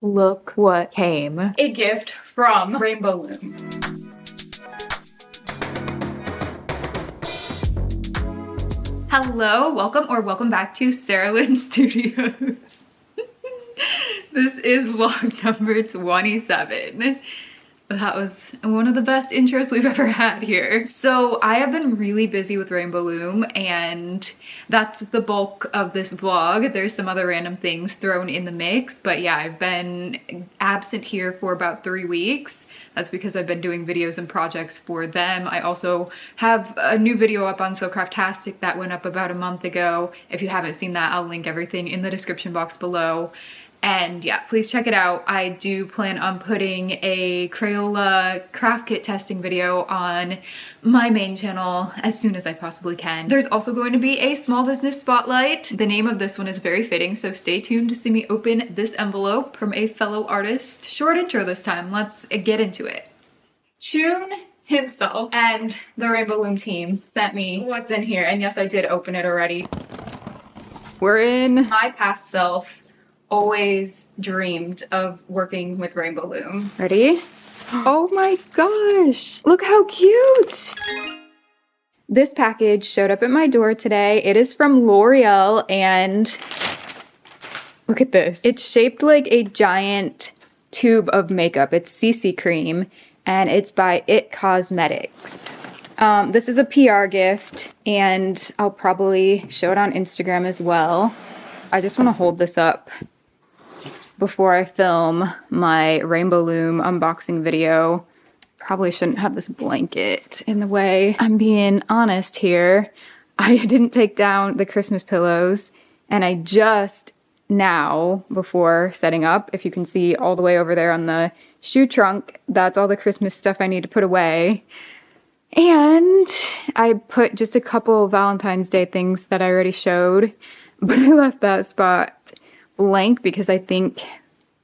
Look what came. A gift from Rainbow Loom. Hello, welcome back to Sarah Lynn Studios. This is vlog number 27. That was one of the best intros we've ever had here. So I have been really busy with Rainbow Loom, and that's the bulk of this vlog. There's some other random things thrown in the mix, but yeah, I've been absent here for about 3 weeks. That's because I've been doing videos and projects for them. I also have a new video up on So Craftastic that went up about a month ago. If you haven't seen that, I'll link everything in the description box below. And yeah, please check it out. I do plan on putting a Crayola craft kit testing video on my main channel as soon as I possibly can. There's also going to be a small business spotlight. The name of this one is very fitting, so stay tuned to see me open this envelope from a fellow artist. Short intro this time, let's get into it. Chun himself and the Rainbow Loom team sent me what's in here, and yes, I did open it already. We're in my past self. Always dreamed of working with Rainbow Loom. Ready? Oh my gosh, look how cute. This package showed up at my door today. It is from L'Oreal, and look at this. It's shaped like a giant tube of makeup. It's CC cream, and it's by It Cosmetics. This is a PR gift, and I'll probably show it on Instagram as well. I just want to hold this up before I film my Rainbow Loom unboxing video. Probably shouldn't have this blanket in the way. I'm being honest here. I didn't take down the Christmas pillows, and I just now, before setting up, if you can see all the way over there on the shoe trunk, that's all the Christmas stuff I need to put away. And I put just a couple Valentine's Day things that I already showed, but I left that spot blank because I think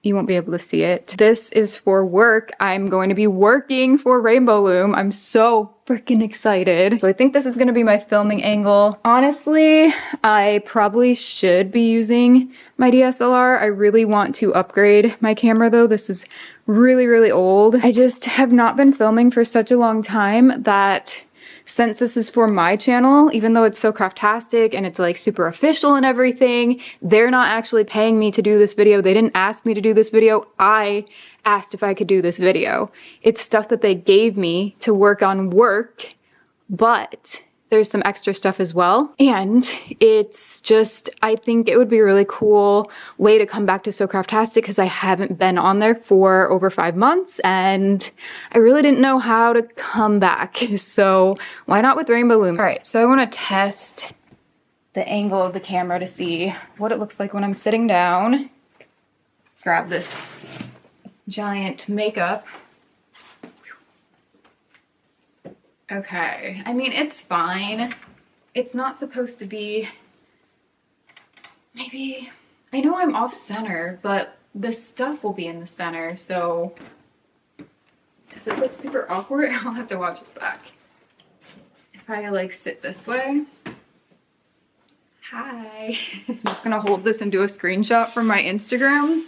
you won't be able to see it. This is for work. I'm going to be working for Rainbow Loom. I'm so freaking excited. So I think this is going to be my filming angle. Honestly, I probably should be using my DSLR. I really want to upgrade my camera though. This is really old. I just have not been filming for such a long time that since this is for my channel, even though it's So Craftastic and it's like super official and everything, they're not actually paying me to do this video. They didn't ask me to do this video. I asked if I could do this video. It's stuff that they gave me to work on work, but there's some extra stuff as well. And it's just, I think it would be a really cool way to come back to So Craftastic because I haven't been on there for over 5 months and I really didn't know how to come back. So why not with Rainbow Loom? All right, so I want to test the angle of the camera to see what it looks like when I'm sitting down. Grab this giant makeup. Okay, I mean, it's fine. It's not supposed to be, maybe, I know I'm off center, but the stuff will be in the center, so does it look super awkward? I'll have to watch this back. If I like sit this way. Hi. I'm just gonna hold this and do a screenshot from my Instagram.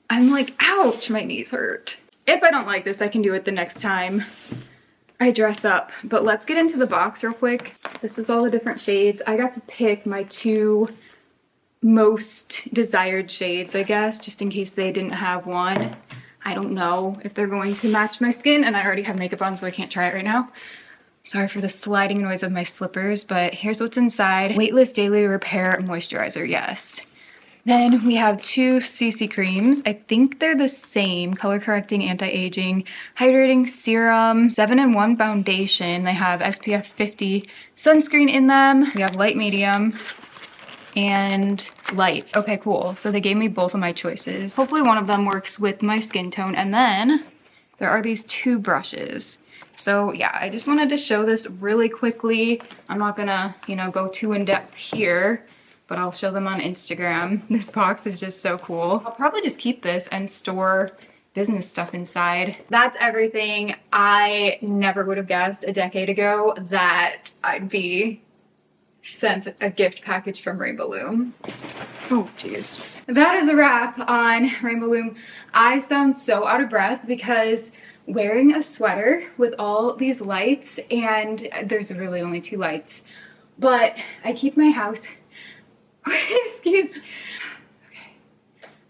I'm like, ouch, my knees hurt. If I don't like this, I can do it the next time I dress up. But let's get into the box real quick. This is all the different shades. I got to pick my 2 most desired shades, I guess, just in case they didn't have one. I don't know if they're going to match my skin, and I already have makeup on, so I can't try it right now. Sorry for the sliding noise of my slippers, but here's what's inside. Weightless Daily Repair Moisturizer, yes. Then we have 2 CC creams. I think they're the same. Color correcting, anti-aging, hydrating serum, 7-in-1 foundation. They have SPF 50 sunscreen in them. We have light, medium, and light. Okay, cool. So they gave me both of my choices. Hopefully one of them works with my skin tone. And then there are these 2 brushes. So yeah, I just wanted to show this really quickly. I'm not gonna, go too in depth here, but I'll show them on Instagram. This box is just so cool. I'll probably just keep this and store business stuff inside. That's everything. I never would have guessed a decade ago that I'd be sent a gift package from Loom. Oh, jeez. That is a wrap on Loom. I sound so out of breath because wearing a sweater with all these lights, and there's really only 2 lights, but I keep my house, excuse me. Okay.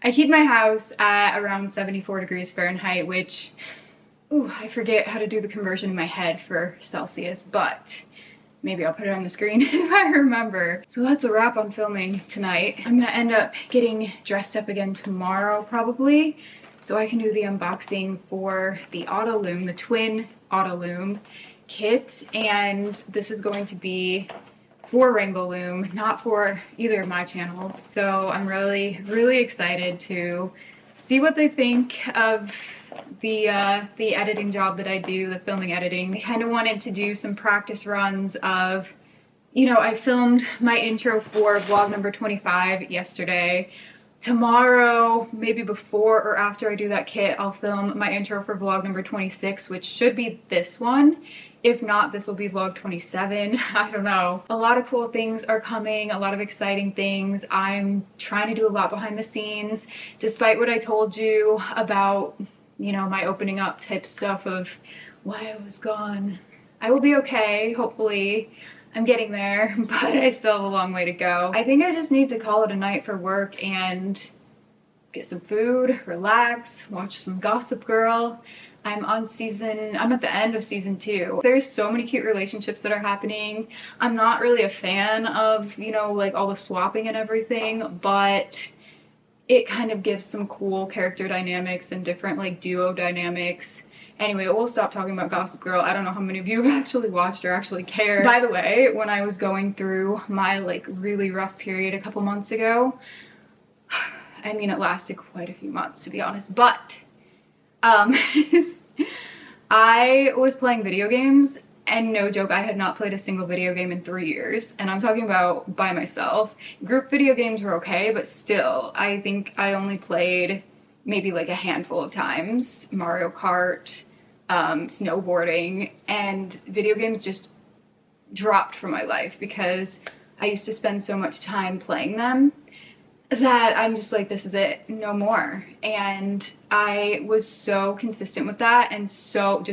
I keep my house at around 74 degrees Fahrenheit, which, ooh, I forget how to do the conversion in my head for Celsius, but maybe I'll put it on the screen if I remember. So that's a wrap on filming tonight. I'm gonna end up getting dressed up again tomorrow probably, so I can do the unboxing for the R.Loom, the twin R.Loom kit, and this is going to be for Loom, not for either of my channels. So I'm really excited to see what they think of the editing job that I do, the filming editing. I kind of wanted to do some practice runs of, you know, I filmed my intro for vlog number 25 yesterday. Tomorrow, maybe before or after I do that kit, I'll film my intro for vlog number 26, which should be this one. If not, this will be vlog 27. I don't know. A lot of cool things are coming, a lot of exciting things. I'm trying to do a lot behind the scenes, despite what I told you about, you know, my opening up type stuff of why I was gone. I will be okay, hopefully. I'm getting there, but I still have a long way to go. I think I just need to call it a night for work and get some food, relax, watch some Gossip Girl. I'm at the end of season 2. There's so many cute relationships that are happening. I'm not really a fan of, you know, like all the swapping and everything, but it kind of gives some cool character dynamics and different like duo dynamics. Anyway, we'll stop talking about Gossip Girl. I don't know how many of you have actually watched or actually care. By the way, when I was going through my like really rough period a couple months ago, I mean, it lasted quite a few months to be honest, but I was playing video games, and no joke, I had not played a single video game in 3 years, and I'm talking about by myself. Group video games were okay, but still, I think I only played maybe like a handful of times. Mario Kart, snowboarding, and video games just dropped from my life because I used to spend so much time playing them that I'm just like, this is it, no more. And I was so consistent with that, and so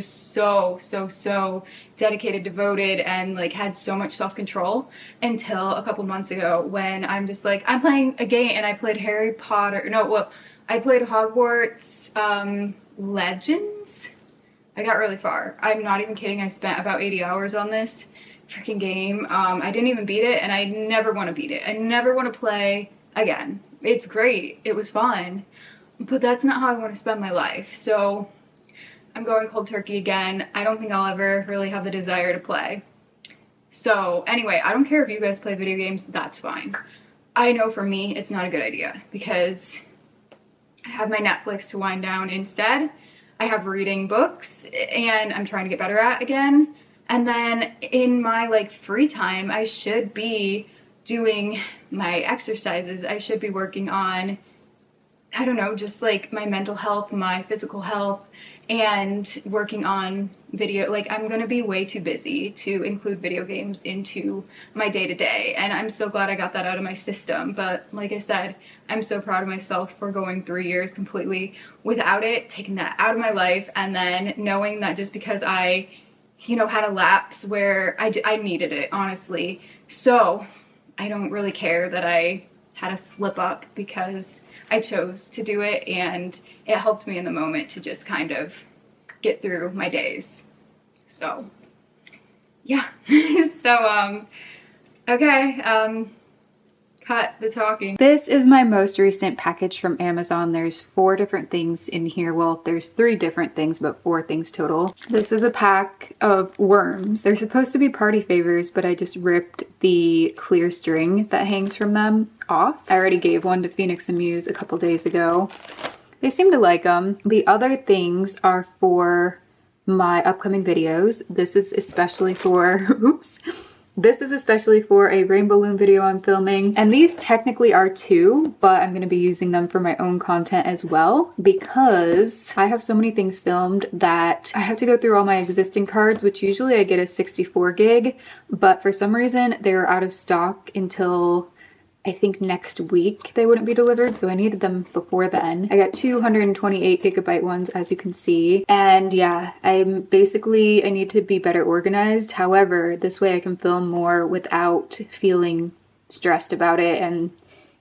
dedicated, devoted, and like had so much self-control until a couple months ago when I'm just like, I'm playing a game, and I played I played Hogwarts Legends. I got really far. I'm not even kidding. I spent about 80 hours on this freaking game. I didn't even beat it, and I never want to beat it. I never want to play again. It's great. It was fun. But that's not how I want to spend my life. So I'm going cold turkey again. I don't think I'll ever really have the desire to play. So anyway, I don't care if you guys play video games. That's fine. I know for me, it's not a good idea because I have my Netflix to wind down instead. I have reading books, and I'm trying to get better at again. And then in my like free time, I should be doing my exercises. I should be working on, I don't know, just like my mental health, my physical health, and working on video. Like, I'm gonna be way too busy to include video games into my day-to-day, and I'm so glad I got that out of my system. But like I said, I'm so proud of myself for going 3 years completely without it, taking that out of my life, and then knowing that just because I, you know, had a lapse where I needed it, honestly. So I don't really care that I had a slip up because I chose to do it, and it helped me in the moment to just kind of get through my days. So yeah. So okay, cut the talking. This is my most recent package from Amazon. There's 4 different things in here. Well, there's 3 different things, but 4 things total. This is a pack of worms. They're supposed to be party favors, but I just ripped the clear string that hangs from them off. I already gave one to Phoenix and Muse a couple days ago. They seem to like them. The other things are for my upcoming videos. This is especially for, oops, This is especially for a rainbow loom video I'm filming, and these technically are two, but I'm going to be using them for my own content as well because I have so many things filmed that I have to go through all my existing cards, which usually I get a 64 gig, but for some reason they were out of stock until I think next week they wouldn't be delivered, so I needed them before then. I got 228 gigabyte ones, as you can see. And yeah, I need to be better organized. However, this way I can film more without feeling stressed about it and,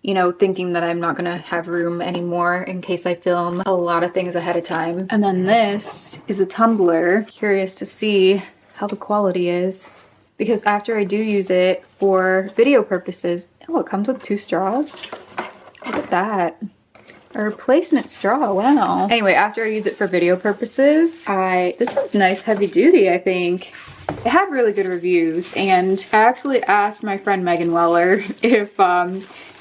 you know, thinking that I'm not gonna have room anymore in case I film a lot of things ahead of time. And then this is a tumbler. Curious to see how the quality is, because after I do use it for video purposes, oh, it comes with 2 straws. Look at that. A replacement straw, wow. Anyway, after I use it for video purposes, this is nice heavy duty, I think. It had really good reviews, and I actually asked my friend Megan Weller if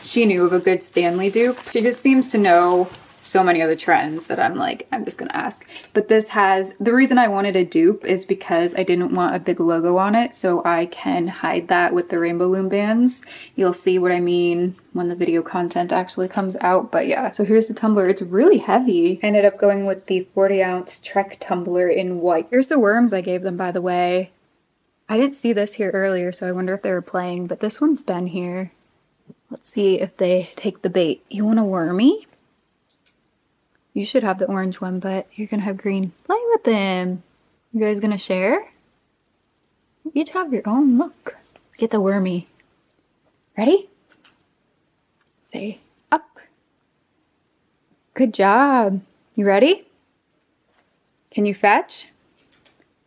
she knew of a good Stanley dupe. She just seems to know so many of the trends that I'm like, I'm just gonna ask. But this has, the reason I wanted a dupe is because I didn't want a big logo on it, so I can hide that with the rainbow loom bands. You'll see what I mean when the video content actually comes out. But yeah, so here's the tumbler. It's really heavy. I ended up going with the 40-ounce Trek tumbler in white. Here's the worms I gave them, by the way. I didn't see this here earlier, so I wonder if they were playing, but this one's been here. Let's see if they take the bait. You want a wormy? You should have the orange one, but you're gonna have green. Play with them. You guys gonna share? You each have your own. Look. Get the wormy. Ready? Say up. Good job. You ready? Can you fetch?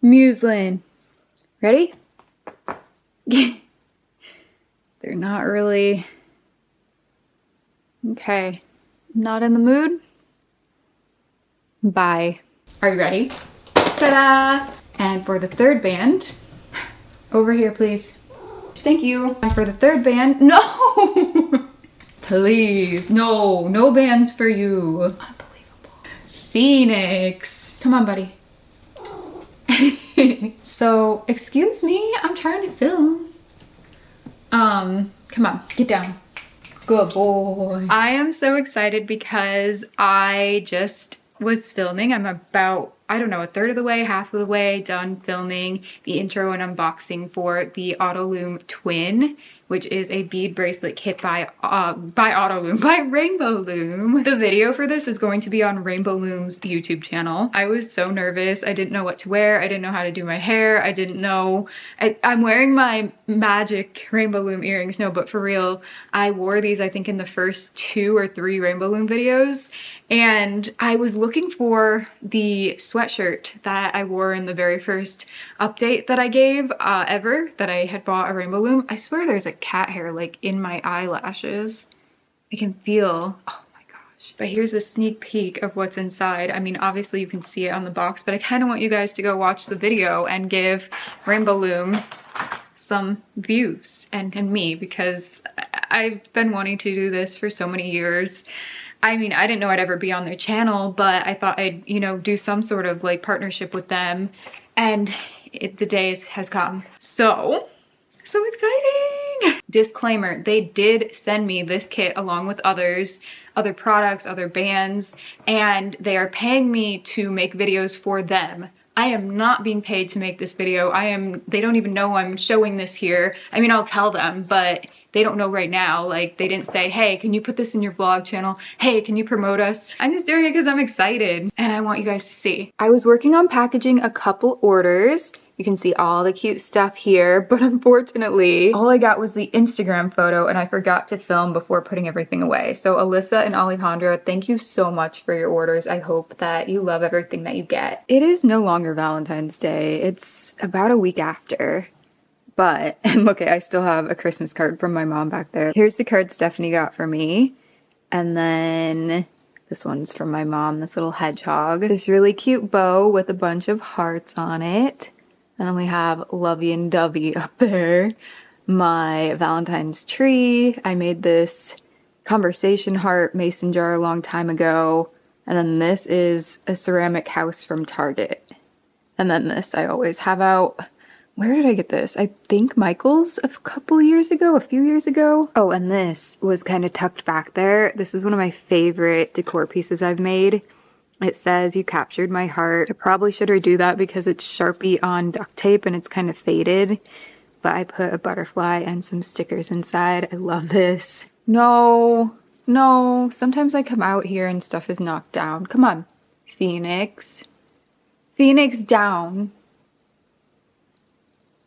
Muslin. Ready? They're not really. Okay. Not in the mood? Bye. Are you ready? Ta-da! And for the third band, over here, please. Thank you. And for the third band, no! Please, no, no bands for you. Unbelievable. Phoenix. Come on, buddy. So, excuse me, I'm trying to film. Come on, get down. Good boy. I am so excited because I just was filming. I'm about, I don't know, a third of the way, half of the way done filming the intro and unboxing for the R.Loom Twin, which is a bead bracelet kit by R.Loom, by Rainbow Loom. The video for this is going to be on Rainbow Loom's YouTube channel. I was so nervous. I didn't know what to wear. I didn't know how to do my hair. I didn't know. I'm wearing my magic Rainbow Loom earrings. No, but for real, I wore these, I think, in the first 2 or 3 Rainbow Loom videos. And I was looking for the sweatshirt that I wore in the very first update that I gave ever, that I had bought a Rainbow Loom. I swear there's a cat hair like in my eyelashes. I can feel, oh my gosh. But here's a sneak peek of what's inside. I mean, obviously you can see it on the box, but I kind of want you guys to go watch the video and give Rainbow Loom some views and me, because I've been wanting to do this for so many years. I mean, I didn't know I'd ever be on their channel, but I thought I'd, you know, do some sort of like partnership with them, and the day has come. So exciting! Disclaimer, they did send me this kit along with other products, other bands, and they are paying me to make videos for them. I am not being paid to make this video. They don't even know I'm showing this here. I mean, I'll tell them, but they don't know right now. Like, they didn't say, hey, can you put this in your vlog channel? Hey, can you promote us? I'm just doing it because I'm excited and I want you guys to see. I was working on packaging a couple orders. You can see all the cute stuff here, but unfortunately, all I got was the Instagram photo and I forgot to film before putting everything away. So Alyssa and Alejandra, thank you so much for your orders. I hope that you love everything that you get. It is no longer Valentine's Day. It's about a week after. But, and look, I still have a Christmas card from my mom back there. Here's the card Stephanie got for me. And then this one's from my mom, this little hedgehog. This really cute bow with a bunch of hearts on it. And then we have Lovey and Dovey up there. My Valentine's tree. I made this conversation heart mason jar a long time ago. And then this is a ceramic house from Target. And then this I always have out Where did I get this? I think Michael's a few years ago. Oh, and this was kind of tucked back there. This is one of my favorite decor pieces I've made. It says, "You captured my heart." I probably should redo that because it's Sharpie on duct tape and it's kind of faded. But I put a butterfly and some stickers inside. I love this. No, no. Sometimes I come out here and stuff is knocked down. Come on, Phoenix. Phoenix, down.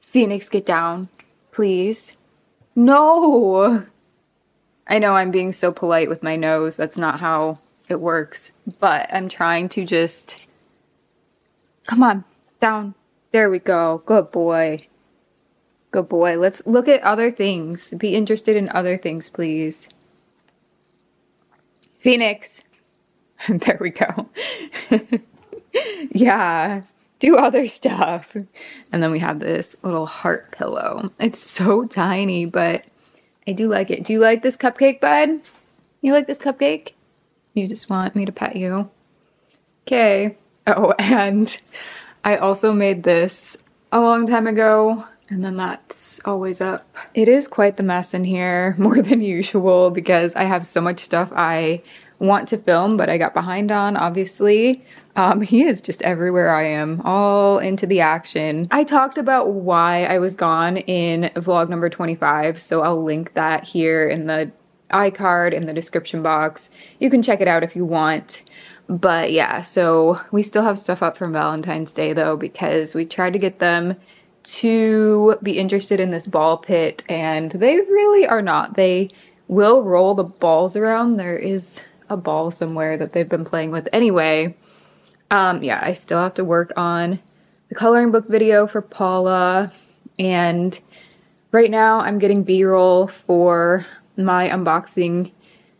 Phoenix, get down, please. No! I know I'm being so polite with my nose. That's not how it works. But I'm trying to just... Come on, down. There we go. Good boy. Good boy. Let's look at other things. Be interested in other things, please. Phoenix. There we go. Yeah. Do other stuff. And then we have this little heart pillow. It's so tiny, but I do like it. Do you like this cupcake, bud? You like this cupcake? You just want me to pet you? Okay. Oh, and I also made this a long time ago, and then that's always up. It is quite the mess in here, more than usual, because I have so much stuff I want to film, but I got behind on, obviously. He is just everywhere I am, all into the action. I talked about why I was gone in vlog number 25, so I'll link that here in the iCard in the description box. You can check it out if you want. But yeah, so we still have stuff up from Valentine's Day though, because we tried to get them to be interested in this ball pit, and they really are not. They will roll the balls around. There is a ball somewhere that they've been playing with anyway. Yeah, I still have to work on the coloring book video for Paula, and right now I'm getting B-roll for my unboxing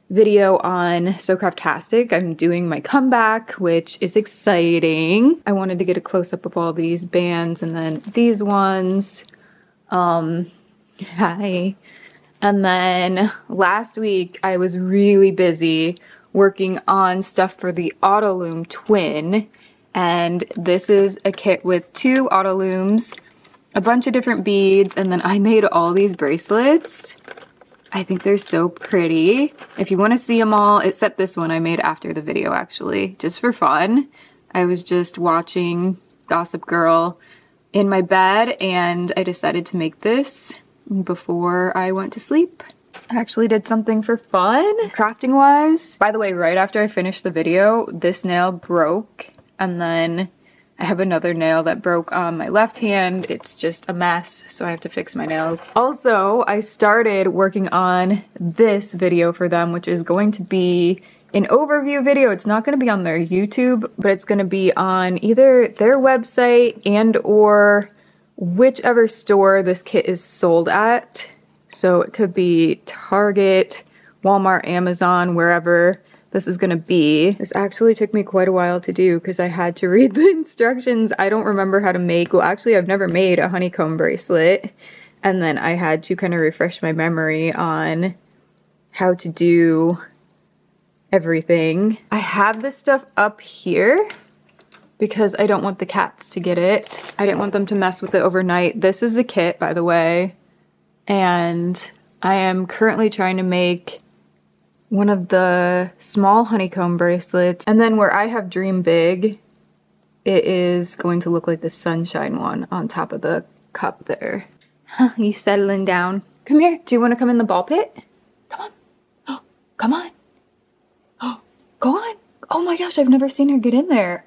video on So Craftastic. I'm doing my comeback, which is exciting. I wanted to get a close-up of all these bands and then these ones. Hi. And then last week I was really busy working on stuff for the R.Loom twin, and this is a kit with 2 R.Looms, a bunch of different beads, and then I made all these bracelets. I think they're so pretty. If you want to see them all, except this one I made after the video actually, just for fun. I was just watching Gossip Girl in my bed and I decided to make this before I went to sleep. I actually did something for fun, crafting wise. By the way, right after I finished the video, this nail broke, and then I have another nail that broke on my left hand. It's just a mess, so I have to fix my nails. Also, I started working on this video for them, which is going to be an overview video. It's not going to be on their YouTube, but it's going to be on either their website and or whichever store this kit is sold at. So it could be Target, Walmart, Amazon, wherever this is going to be. This actually took me quite a while to do because I had to read the instructions. I don't remember how to make, well actually I've never made a honeycomb bracelet. And then I had to kind of refresh my memory on how to do everything. I have this stuff up here because I don't want the cats to get it. I didn't want them to mess with it overnight. This is the kit, by the way. And I am currently trying to make one of the small honeycomb bracelets. And then where I have Dream Big, it is going to look like the sunshine one on top of the cup there. Huh, you settling down? Come here. Do you want to come in the ball pit? Come on. Oh, come on. Oh, go on. Oh my gosh, I've never seen her get in there.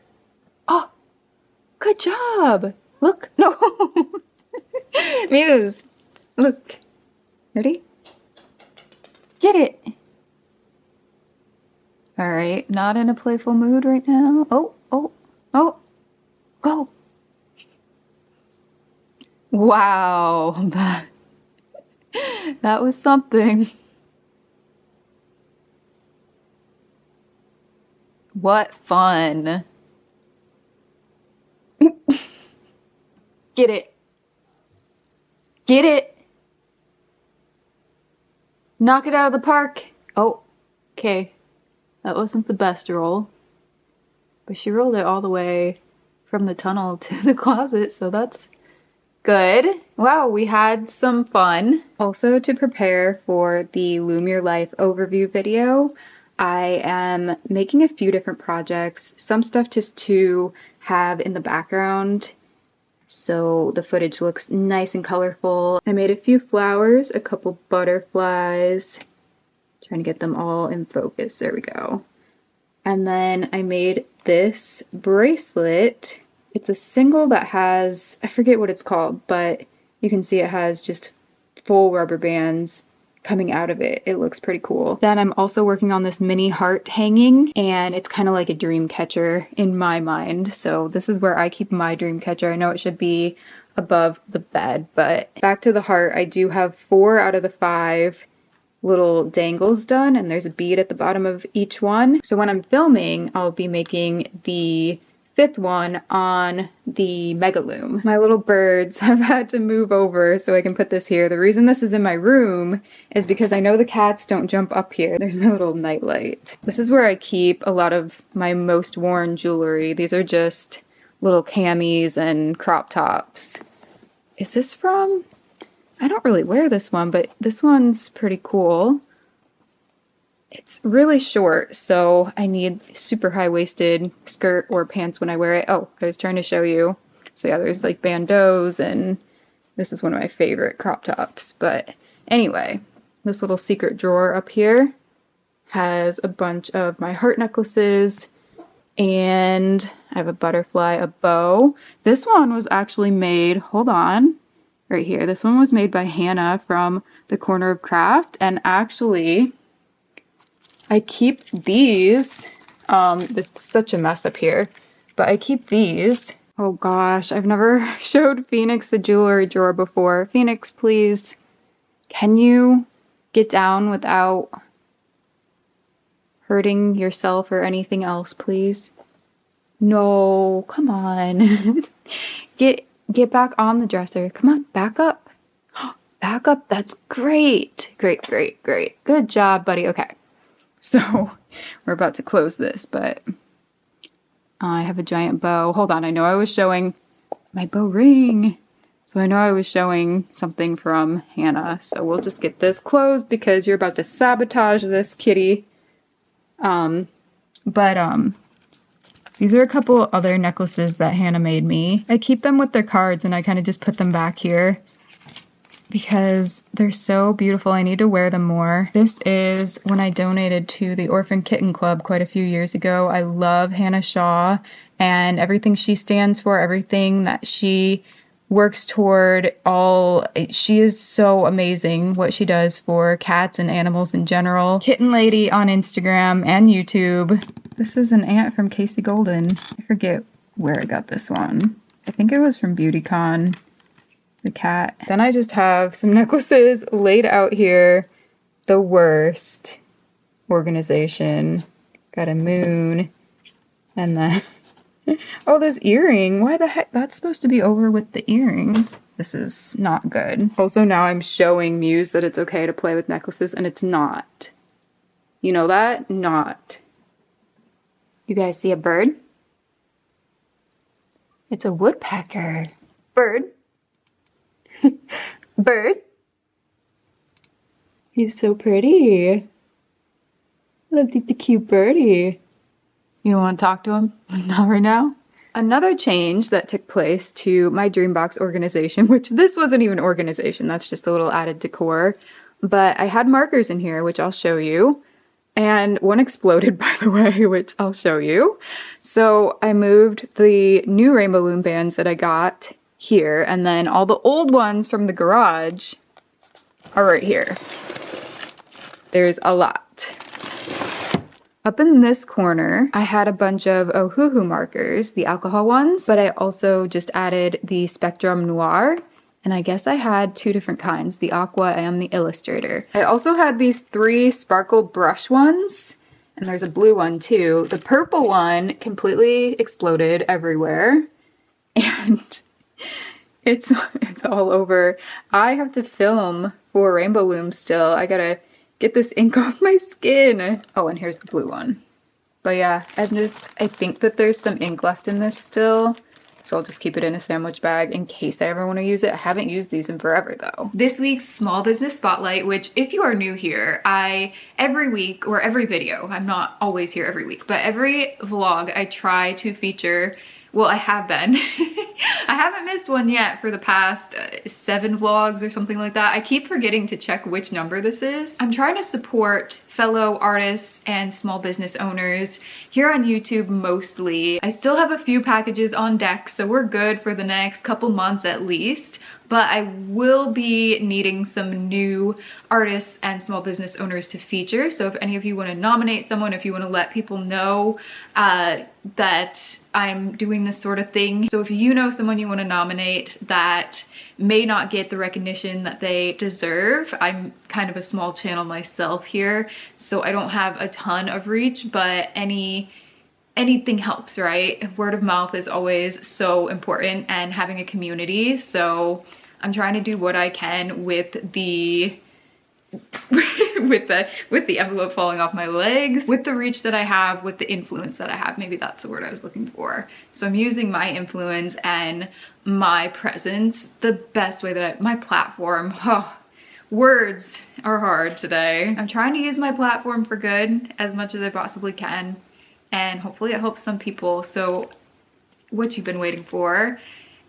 Oh, good job. Look. No. Muse. Look. Ready? Get it. All right, not in a playful mood right now. Oh, oh, oh, go. Wow, that was something. What fun. Get it. Get it. Knock it out of the park. Oh, okay. That wasn't the best roll. But she rolled it all the way from the tunnel to the closet, so that's Good. Wow, we had some fun. Also, to prepare for the Loom Your Life overview video, I am making a few different projects. Some stuff just to have in the background so the footage looks nice and colorful. I made a few flowers, a couple butterflies, trying to get them all in focus. There we go. And then I made this bracelet. It's a single that has, I forget what it's called, but you can see it has just full rubber bands coming out of it. It looks pretty cool. Then I'm also working on this mini heart hanging, and it's kind of like a dream catcher in my mind. So this is where I keep my dream catcher. I know it should be above the bed, but back to the heart, I do have 4 out of the 5 little dangles done, and there's a bead at the bottom of each one. So when I'm filming, I'll be making the 5th one on the Mega Loom. My little birds have had to move over so I can put this here. The reason this is in my room is because I know the cats don't jump up here. There's my little night light. This is where I keep a lot of my most worn jewelry. These are just little camis and crop tops. Is this from? I don't really wear this one, but this one's pretty cool. It's really short, so I need super high-waisted skirt or pants when I wear it. Oh, I was trying to show you. So yeah, there's like bandeaus, and this is one of my favorite crop tops. But anyway, this little secret drawer up here has a bunch of my heart necklaces, and I have a butterfly, a bow. This one was actually made, hold on, right here. This one was made by Hannah from the Corner of Craft, and actually I keep these, this is such a mess up here, but I keep these. Oh gosh, I've never showed Phoenix the jewelry drawer before. Phoenix, please, can you get down without hurting yourself or anything else, please? No, come on. Get back on the dresser. Come on, back up. Back up, that's great. Great, great, great. Good job, buddy. Okay. So we're about to close this, but I have a giant bow. Hold on, I know I was showing my bow ring. So I know I was showing something from Hannah. So we'll just get this closed because you're about to sabotage this kitty. These are a couple other necklaces that Hannah made me. I keep them with their cards and I kind of just put them back here because they're so beautiful. I need to wear them more. This is when I donated to the Orphan Kitten Club quite a few years ago. I love Hannah Shaw and everything she stands for, everything that she works toward. She is so amazing what she does for cats and animals in general. Kitten Lady on Instagram and YouTube. This is an ant from Casey Golden. I forget where I got this one. I think it was from BeautyCon. The cat. Then I just have some necklaces laid out here. The worst organization. Got a moon. And then, oh, this earring. Why the heck? That's supposed to be over with the earrings. This is not good. Also, now I'm showing Muse that it's okay to play with necklaces, and it's not. You know that? Not. You guys see a bird? It's a woodpecker. Bird. Bird. He's so pretty. Look at the cute birdie. You don't want to talk to him? Not right now? Another change that took place to my Dreambox organization, which this wasn't even organization, that's just a little added decor, but I had markers in here, which I'll show you. And one exploded, by the way, which I'll show you. So I moved the new Rainbow Loom bands that I got here, and then all the old ones from the garage are right here. There's a lot. Up in this corner, I had a bunch of Ohuhu markers, the alcohol ones, but I also just added the Spectrum Noir, and I guess I had 2 different kinds, the Aqua and the Illustrator. I also had these 3 sparkle brush ones, and there's a blue one too. The purple one completely exploded everywhere, and it's all over. I have to film for Rainbow Loom still. I gotta get this ink off my skin. Oh, and here's the blue one. But yeah, I think that there's some ink left in this still. So I'll just keep it in a sandwich bag in case I ever want to use it. I haven't used these in forever though. This week's small business spotlight, which if you are new here, every week or every video, I'm not always here every week, but every vlog I try to feature, well, I have been. I haven't missed one yet for the past 7 vlogs or something like that. I keep forgetting to check which number this is. I'm trying to support fellow artists and small business owners here on YouTube mostly. I still have a few packages on deck, so we're good for the next couple months at least. But I will be needing some new artists and small business owners to feature. So if any of you want to nominate someone, if you want to let people know that I'm doing this sort of thing. So if you know someone you want to nominate that may not get the recognition that they deserve, I'm kind of a small channel myself here, so I don't have a ton of reach, but anything helps, right? Word of mouth is always so important, and having a community. So I'm trying to do what I can with the with the envelope falling off my legs, with the reach that I have, with the influence that I have. Maybe that's the word I was looking for. So I'm using my influence and my presence the best way that my platform. Oh, words are hard today. I'm trying to use my platform for good as much as I possibly can, and hopefully it helps some people. So what you've been waiting for.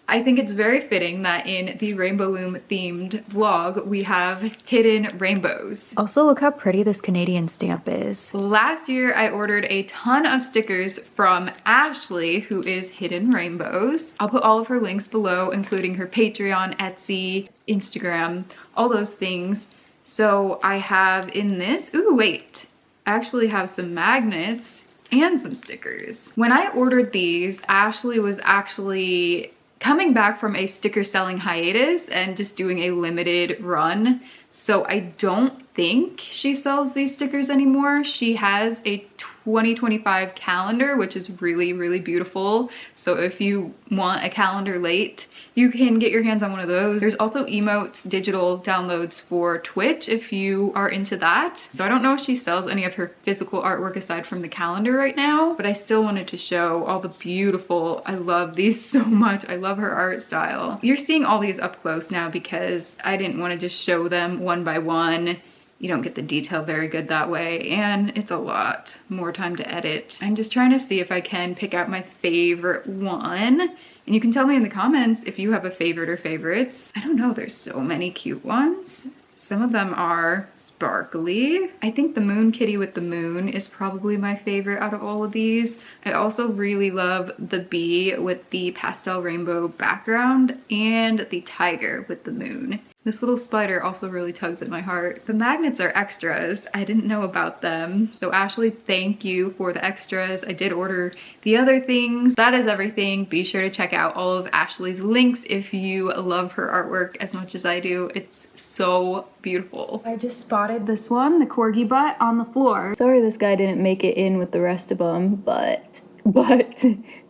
I think it's very fitting that in the Rainbow Loom themed vlog, we have hidden rainbows. Also, look how pretty this Canadian stamp is. Last year, I ordered a ton of stickers from Ashley, who is Hidden Rainbows. I'll put all of her links below, including her Patreon, Etsy, Instagram, all those things. So I have in this, ooh, wait, I actually have some magnets and some stickers. When I ordered these, Ashley was actually coming back from a sticker selling hiatus and just doing a limited run. So I don't think she sells these stickers anymore. She has a 2025 calendar, which is really, really beautiful. So if you want a calendar late, you can get your hands on one of those. There's also emotes, digital downloads for Twitch if you are into that. So I don't know if she sells any of her physical artwork aside from the calendar right now, but I still wanted to show all the beautiful, I love these so much. I love her art style. You're seeing all these up close now because I didn't want to just show them one by one. You don't get the detail very good that way, and it's a lot more time to edit. I'm just trying to see if I can pick out my favorite one, and you can tell me in the comments if you have a favorite or favorites. I don't know, there's so many cute ones. Some of them are sparkly. I think the moon kitty with the moon is probably my favorite out of all of these. I also really love the bee with the pastel rainbow background and the tiger with the moon. This little spider also really tugs at my heart. The magnets are extras. I didn't know about them. So Ashley, thank you for the extras. I did order the other things. That is everything. Be sure to check out all of Ashley's links if you love her artwork as much as I do. It's so beautiful. I just spotted this one, the corgi butt, on the floor. Sorry this guy didn't make it in with the rest of them, but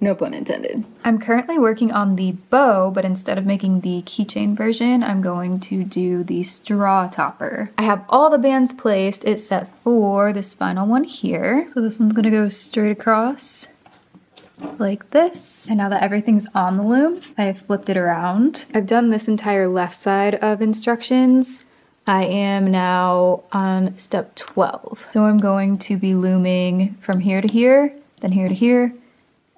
no pun intended. I'm currently working on the bow, but instead of making the keychain version, I'm going to do the straw topper. I have all the bands placed except for this final one here. So this one's gonna go straight across like this. And now that everything's on the loom, I've flipped it around. I've done this entire left side of instructions. I am now on step 12. So I'm going to be looming from here to here, then here to here,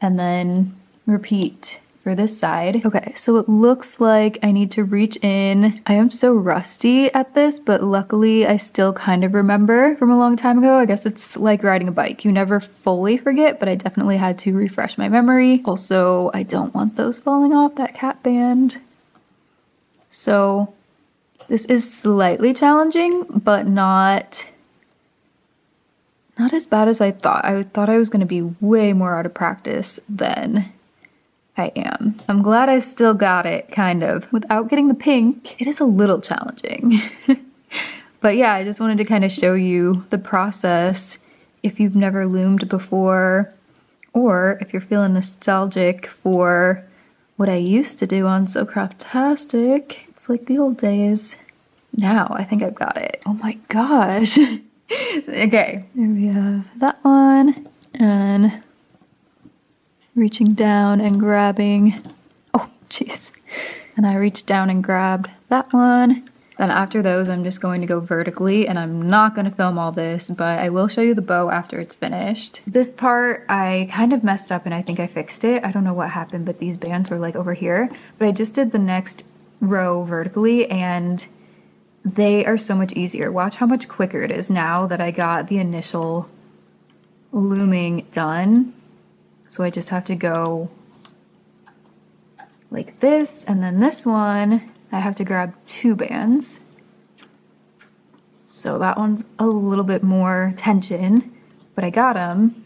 and then repeat for this side. Okay, so it looks like I need to reach in. I am so rusty at this, but luckily I still kind of remember from a long time ago. I guess it's like riding a bike. You never fully forget, but I definitely had to refresh my memory. Also, I don't want those falling off, that cat band. So this is slightly challenging, but not as bad as I thought. I thought I was going to be way more out of practice than I am. I'm glad I still got it, kind of. Without getting the pink, it is a little challenging. But yeah, I just wanted to kind of show you the process if you've never loomed before, or if you're feeling nostalgic for what I used to do on So Craftastic. It's like the old days. Now I think I've got it. Oh my gosh. Okay, there we have that one, and reaching down and grabbing, oh jeez, and I reached down and grabbed that one. Then after those, I'm just going to go vertically, and I'm not going to film all this, but I will show you the bow after it's finished. This part I kind of messed up and I think I fixed it. I don't know what happened, but these bands were like over here, but I just did the next row vertically and they are so much easier. Watch how much quicker it is now that I got the initial looming done. So I just have to go like this, and then this one I have to grab 2 bands. So that one's a little bit more tension, but I got them.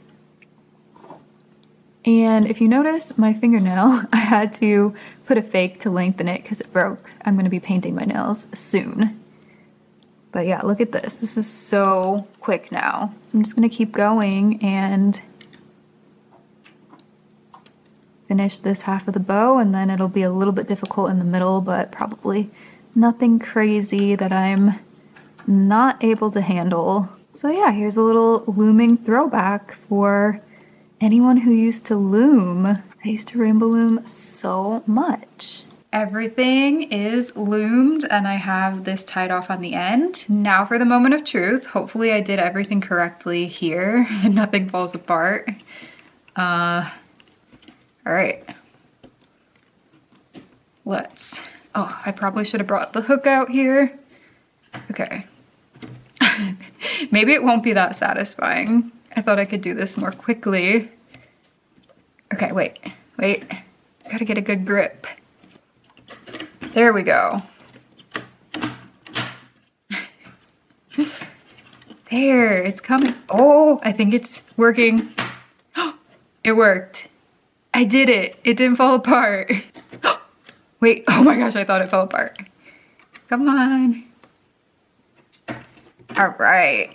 And if you notice my fingernail, I had to put a fake to lengthen it because it broke. I'm going to be painting my nails soon. But yeah, look at this. This is so quick now. So I'm just going to keep going and finish this half of the bow, and then it'll be a little bit difficult in the middle, but probably nothing crazy that I'm not able to handle. So yeah, here's a little looming throwback for anyone who used to loom. I used to rainbow loom so much. Everything is loomed and I have this tied off on the end. Now for the moment of truth. Hopefully I did everything correctly here and nothing falls apart. All right. Oh, I probably should have brought the hook out here. Okay. Maybe it won't be that satisfying. I thought I could do this more quickly. Okay, wait. I gotta get a good grip. There we go. There, it's coming. Oh, I think it's working. It worked. I did it. It didn't fall apart. Wait, oh my gosh, I thought it fell apart. Come on. All right.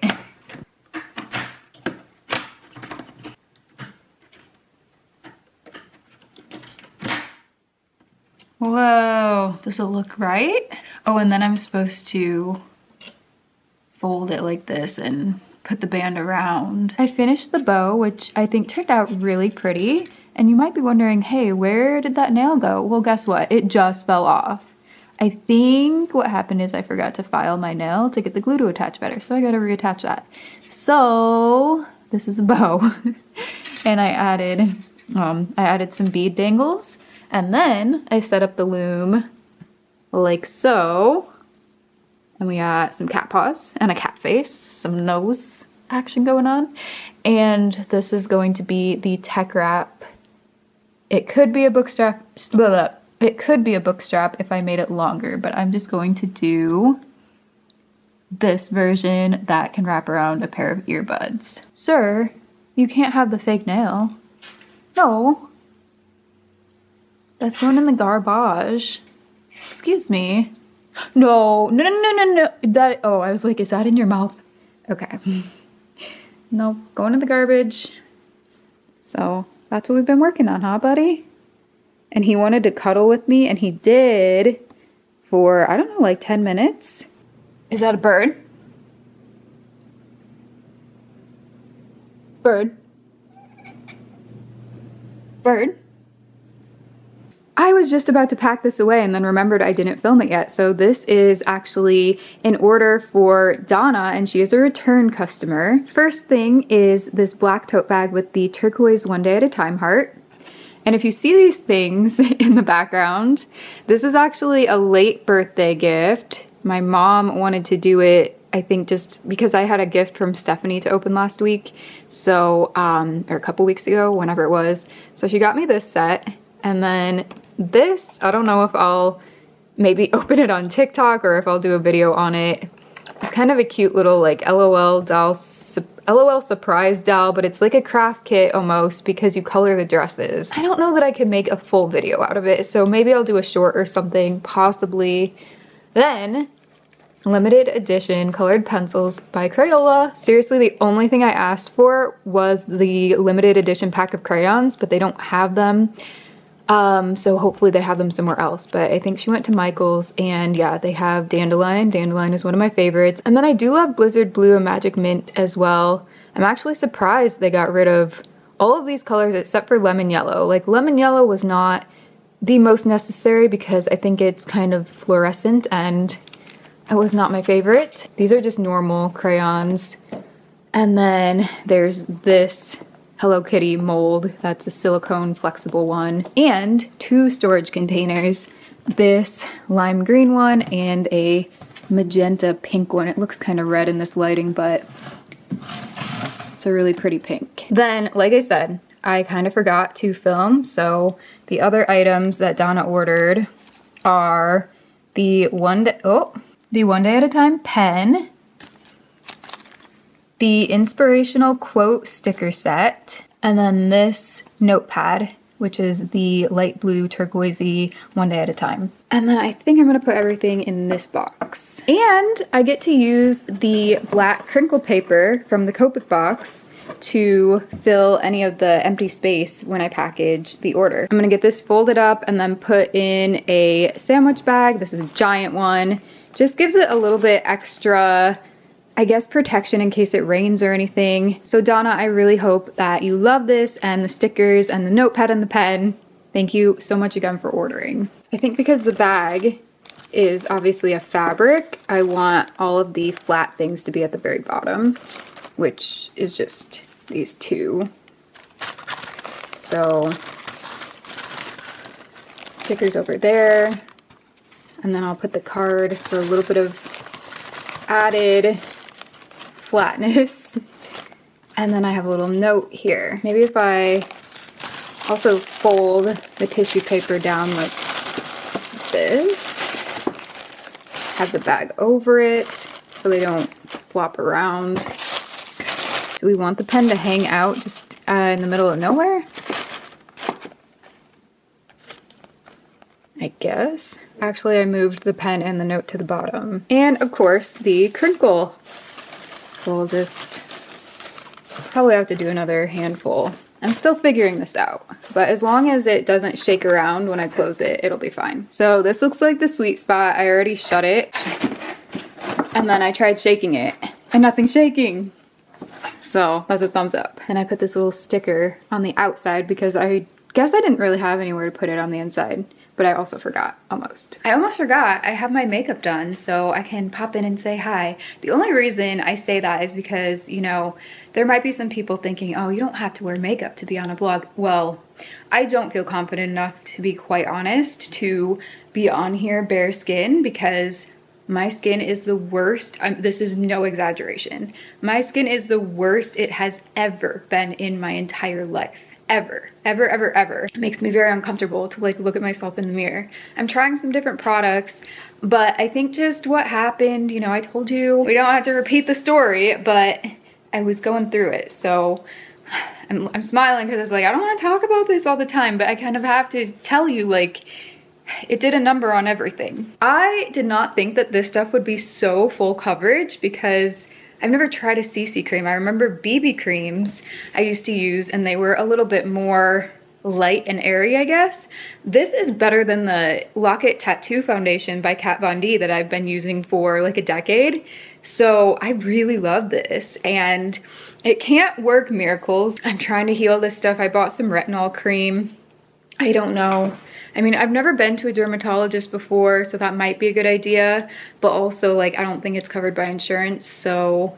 Whoa, does it look right? Oh, and then I'm supposed to fold it like this and put the band around. I finished the bow, which I think turned out really pretty. And you might be wondering, hey, where did that nail go? Well, guess what? It just fell off. I think what happened is I forgot to file my nail to get the glue to attach better. So I gotta reattach that. So this is a bow. And I added some bead dangles. And then I set up the loom like so. And we got some cat paws and a cat face, some nose action going on. And this is going to be the tech wrap. It could be a book strap. It could be a book strap if I made it longer, but I'm just going to do this version that can wrap around a pair of earbuds. Sir, you can't have the fake nail. No. That's going in the garbage. Excuse me. No. That, oh, I was like, is that in your mouth? Okay. No, going in the garbage. So that's what we've been working on, huh, buddy? And he wanted to cuddle with me, and he did for, I don't know, like 10 minutes. Is that a bird? Bird? Bird? I was just about to pack this away and then remembered I didn't film it yet. So this is actually an order for Donna, and she is a return customer. First thing is this black tote bag with the turquoise one day at a time heart. And if you see these things in the background, this is actually a late birthday gift. My mom wanted to do it, I think, just because I had a gift from Stephanie to open last week. So, or a couple weeks ago, whenever it was. So she got me this set. And then this, I don't know if I'll maybe open it on TikTok or if I'll do a video on it. It's kind of a cute little like LOL surprise doll, but it's like a craft kit almost because you color the dresses. I don't know that I can make a full video out of it, so maybe I'll do a short or something, possibly. Then, limited edition colored pencils by Crayola. Seriously, the only thing I asked for was the limited edition pack of crayons, but they don't have them. So hopefully they have them somewhere else, but I think she went to Michael's, and yeah, they have Dandelion. Dandelion is one of my favorites. And then I do love Blizzard Blue and Magic Mint as well. I'm actually surprised they got rid of all of these colors except for lemon yellow. Like lemon yellow was not the most necessary because I think it's kind of fluorescent and it was not my favorite. These are just normal crayons. And then there's this Hello Kitty mold. That's a silicone flexible one. And 2 storage containers. This lime green one and a magenta pink one. It looks kind of red in this lighting, but it's a really pretty pink. Then, like I said, I kind of forgot to film, so the other items that Donna ordered are the one day at a time pen, the inspirational quote sticker set, and then this notepad, which is the light blue turquoisey one day at a time. And then I think I'm gonna put everything in this box. And I get to use the black crinkle paper from the Copic box to fill any of the empty space when I package the order. I'm gonna get this folded up and then put in a sandwich bag. This is a giant one. Just gives it a little bit extra, I guess, protection in case it rains or anything. So Donna, I really hope that you love this and the stickers and the notepad and the pen. Thank you so much again for ordering. I think because the bag is obviously a fabric, I want all of the flat things to be at the very bottom, which is just these 2. So stickers over there, and then I'll put the card for a little bit of added flatness. And then I have a little note here. Maybe if I also fold the tissue paper down like this, have the bag over it so they don't flop around. So we want the pen to hang out just in the middle of nowhere, I guess. Actually, I moved the pen and the note to the bottom. And of course, the crinkle. So we'll just probably have to do another handful. I'm still figuring this out, but as long as it doesn't shake around when I close it, it'll be fine. So this looks like the sweet spot. I already shut it, and then I tried shaking it, and nothing's shaking. So that's a thumbs up. And I put this little sticker on the outside because I guess I didn't really have anywhere to put it on the inside. But I also forgot, almost. I almost forgot I have my makeup done, so I can pop in and say hi. The only reason I say that is because, you know, there might be some people thinking, oh, you don't have to wear makeup to be on a vlog. Well, I don't feel confident enough, to be quite honest, to be on here bare skin because my skin is the worst. This is no exaggeration. My skin is the worst it has ever been in my entire life. Ever. It makes me very uncomfortable to like look at myself in the mirror. I'm trying some different products, but I think just what happened, you know, I told you we don't have to repeat the story, but I was going through it. So I'm smiling because it's like, I don't want to talk about this all the time, but I kind of have to tell you, like, it did a number on everything. I did not think that this stuff would be so full coverage because I've never tried a CC cream. I remember BB creams I used to use and they were a little bit more light and airy, I guess. This is better than the Lock-It Tattoo Foundation by Kat Von D that I've been using for like a decade. So I really love this and it can't work miracles. I'm trying to heal this stuff. I bought some retinol cream. I don't know. I mean, I've never been to a dermatologist before, so that might be a good idea, but also like I don't think it's covered by insurance, so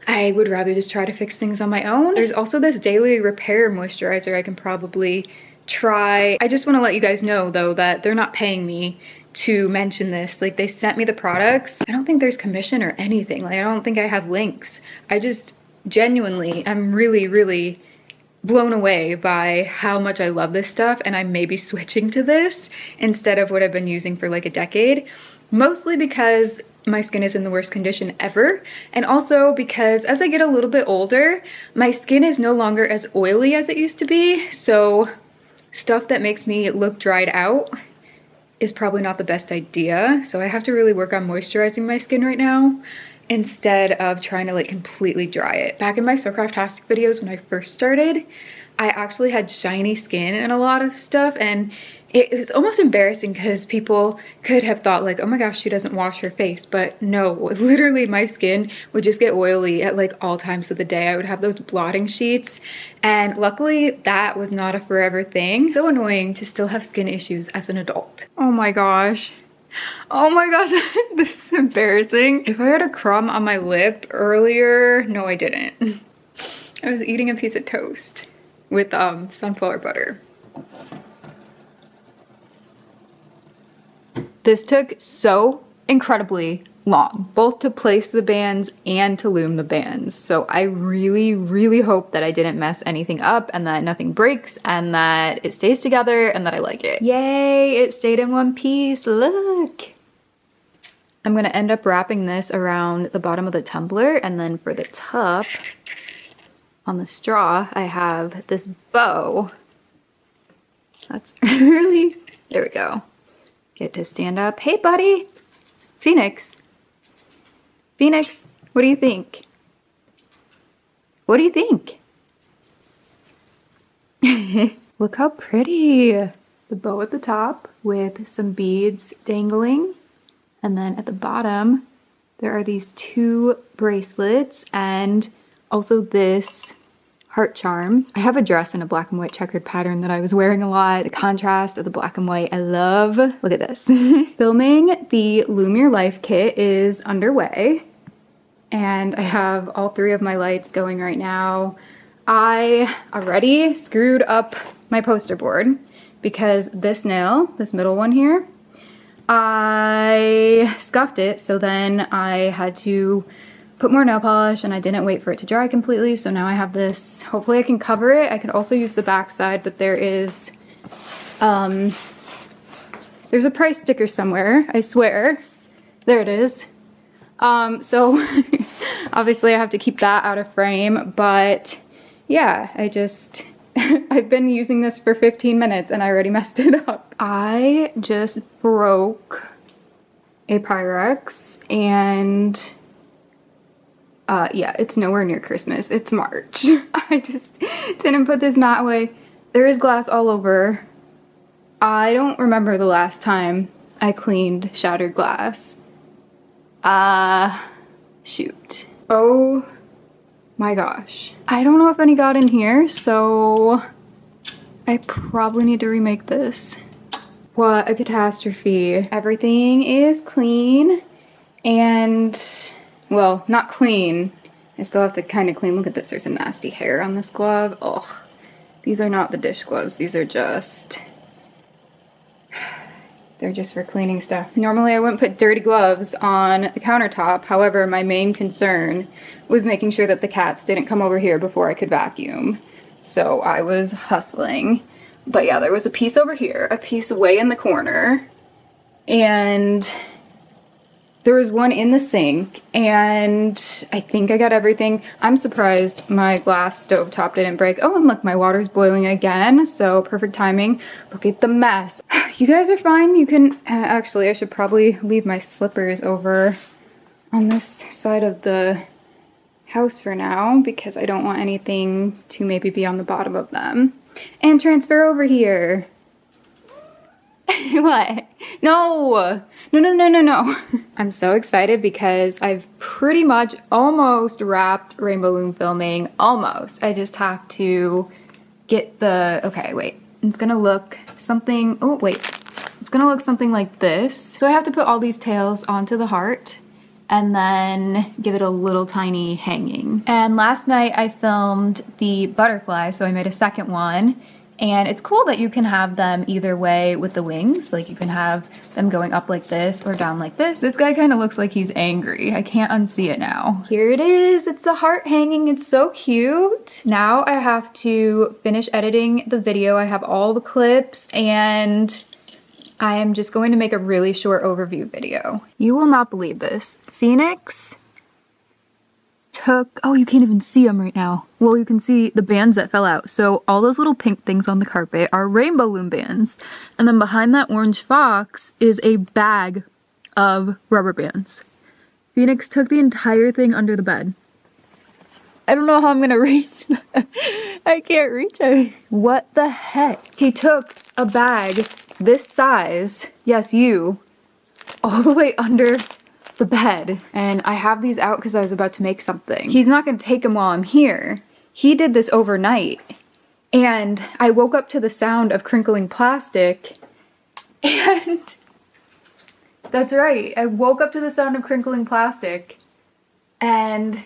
I would rather just try to fix things on my own. There's also this daily repair moisturizer I can probably try. I just want to let you guys know though that they're not paying me to mention this. Like, they sent me the products. I don't think there's commission or anything. Like, I don't think I have links. I just genuinely, I'm really blown away by how much I love this stuff, and I may be switching to this instead of what I've been using for like a decade, mostly because my skin is in the worst condition ever, and also because as I get a little bit older, my skin is no longer as oily as it used to be, so stuff that makes me look dried out is probably not the best idea. So I have to really work on moisturizing my skin right now instead of trying to like completely dry it. Back in my So Craftastic videos when I first started, I actually had shiny skin and a lot of stuff, and it was almost embarrassing because people could have thought like, oh my gosh, she doesn't wash her face. But no, literally my skin would just get oily at like all times of the day. I would have those blotting sheets, and luckily that was not a forever thing. So annoying to still have skin issues as an adult. Oh my gosh. Oh my gosh, this is embarrassing. If I had a crumb on my lip earlier, no I didn't. I was eating a piece of toast with sunflower butter. This took so incredibly long, both to place the bands and to loom the bands. So I really, really hope that I didn't mess anything up and that nothing breaks and that it stays together and that I like it. Yay, it stayed in one piece, look. I'm gonna end up wrapping this around the bottom of the tumbler, and then for the top, on the straw, I have this bow. That's really, there we go. Get to stand up. Hey buddy, Phoenix. Phoenix, what do you think? What do you think? Look how pretty. The bow at the top with some beads dangling. And then at the bottom, there are these 2 bracelets and also this heart charm. I have a dress in a black and white checkered pattern that I was wearing a lot. The contrast of the black and white, I love. Look at this. Filming the Loom Your Life kit is underway, and I have all 3 of my lights going right now. I already screwed up my poster board because this nail, this middle one here, I scuffed it, so then I had to put more nail polish and I didn't wait for it to dry completely, so now I have this. Hopefully I can cover it. I could also use the back side, but there is there's a price sticker somewhere, I swear. There it is. So obviously I have to keep that out of frame, but yeah, I've been using this for 15 minutes and I already messed it up. I just broke a Pyrex, and yeah, it's nowhere near Christmas. It's March. I just didn't put this mat away. There is glass all over. I don't remember the last time I cleaned shattered glass. Shoot. Oh my gosh. I don't know if any got in here, so I probably need to remake this. What a catastrophe. Everything is clean and, well, not clean. I still have to kind of clean. Look at this, there's a nasty hair on this glove. Ugh. These are not the dish gloves. These are just, they're just for cleaning stuff. Normally I wouldn't put dirty gloves on the countertop. However, my main concern was making sure that the cats didn't come over here before I could vacuum. So I was hustling. But yeah, there was a piece over here, a piece way in the corner, and there was one in the sink, and I think I got everything. I'm surprised my glass stovetop didn't break. Oh, and look, my water's boiling again, so perfect timing. Look at the mess. You guys are fine. You can, actually, I should probably leave my slippers over on this side of the house for now because I don't want anything to maybe be on the bottom of them. And transfer over here. What? No! No. I'm so excited because I've pretty much almost wrapped Rainbow Loom filming. Almost. I just have to get the, okay, wait. It's gonna look something, oh wait. It's gonna look something like this. So I have to put all these tails onto the heart and then give it a little tiny hanging. And last night I filmed the butterfly, so I made a second one. And it's cool that you can have them either way with the wings. Like you can have them going up like this or down like this. This guy kind of looks like he's angry. I can't unsee it now. Here it is, it's the heart hanging, it's so cute. Now I have to finish editing the video. I have all the clips and I am just going to make a really short overview video. You will not believe this. Phoenix took, oh, you can't even see them right now. Well, you can see the bands that fell out. So all those little pink things on the carpet are Rainbow Loom bands. And then behind that orange fox is a bag of rubber bands. Phoenix took the entire thing under the bed. I don't know how I'm gonna reach that. I can't reach it. What the heck? He took a bag this size, yes, you, all the way under the bed. And I have these out because I was about to make something. He's not gonna take them while I'm here. He did this overnight. And I woke up to the sound of crinkling plastic. And that's right, I woke up to the sound of crinkling plastic. And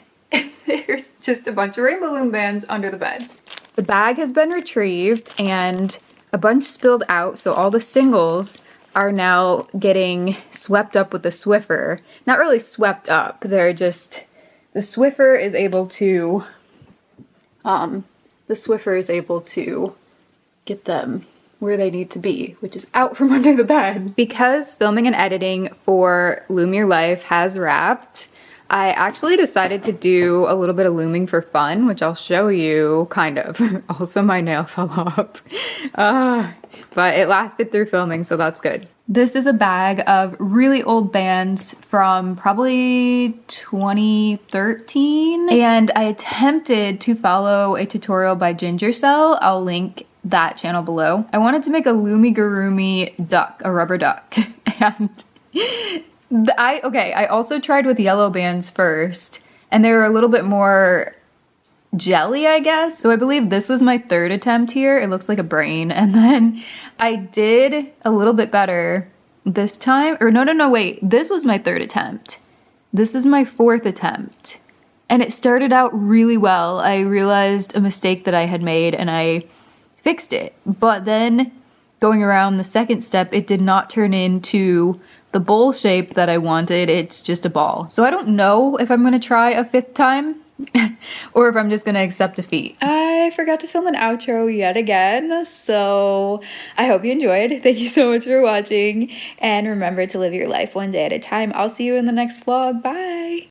there's just a bunch of rainbow loom bands under the bed. The bag has been retrieved and a bunch spilled out, so all the singles are now getting swept up with the Swiffer. Not really swept up, they're just, the Swiffer is able to, get them where they need to be, which is out from under the bed. Because filming and editing for Loom Your Life has wrapped, I actually decided to do a little bit of looming for fun, which I'll show you, kind of. Also, my nail fell off. But it lasted through filming, so that's good. This is a bag of really old bands from probably 2013. And I attempted to follow a tutorial by Ginger Cell. I'll link that channel below. I wanted to make a loomigurumi duck, a rubber duck. And I also tried with yellow bands first, and they were a little bit more jelly, I guess. So I believe this was my third attempt here. It looks like a brain. And then I did a little bit better this time. Or no, wait. This was my third attempt. This is my fourth attempt. And it started out really well. I realized a mistake that I had made and I fixed it. But then going around the second step, it did not turn into the bowl shape that I wanted. It's just a ball. So I don't know if I'm gonna try a fifth time or if I'm just gonna accept defeat. I forgot to film an outro yet again, so I hope you enjoyed. Thank you so much for watching, and remember to live your life one day at a time. I'll see you in the next vlog. Bye!